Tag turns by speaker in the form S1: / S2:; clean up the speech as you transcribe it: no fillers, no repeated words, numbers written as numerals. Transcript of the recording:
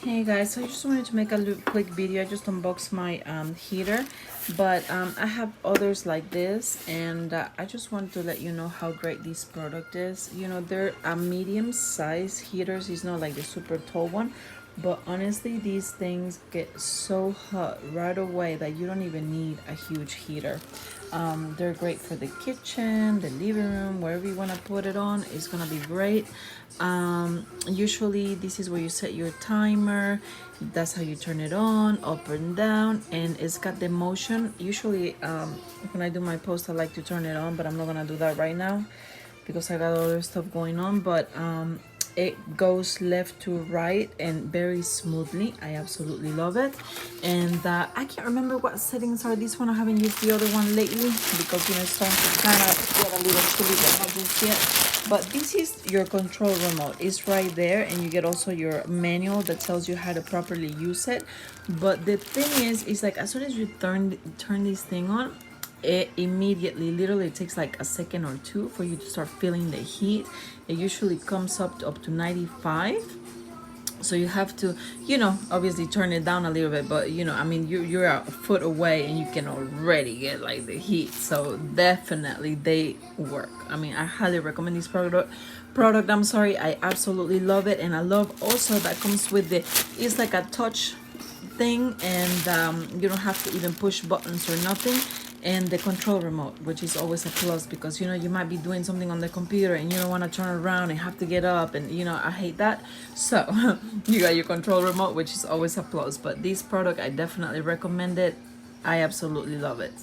S1: Hey guys, so I just wanted to make a quick video. I just unboxed my heater, but I have others like this, and I just want to let you know how great this product is. You know, they're a medium size heaters. It's not like the super tall one, but honestly these things get so hot right away that you don't even need a huge heater. They're great for the kitchen, the living room, wherever you want to put it on. It's gonna be great. Usually this is where you set your timer. That's how you turn it on, up and down, and it's got the motion. Usually when I do my post I like to turn it on, but I'm not gonna do that right now because I got other stuff going on. But it goes left to right and very smoothly. I absolutely love it. And I can't remember what settings are this one. I haven't used the other one lately because, you know, it's starting to kind of get a little chilly, but not just yet. But this is your control remote. It's right there, and you get also your manual that tells you how to properly use it. But the thing is like as soon as you turn this thing on, it immediately, literally, it takes like a second or two for you to start feeling the heat. It usually comes up to 95, so you have to, you know, obviously turn it down a little bit, but you know, I mean, you're a foot away and you can already get like the heat. So definitely they work. I mean, I highly recommend this product. I'm sorry, I absolutely love it. And I love also that comes with the, it's like a touch thing, and you don't have to even push buttons or nothing. And the control remote, which is always a plus, because you know, you might be doing something on the computer and you don't want to turn around and have to get up, and you know, I hate that. So you got your control remote, which is always a plus. But this product, I definitely recommend it. I absolutely love it.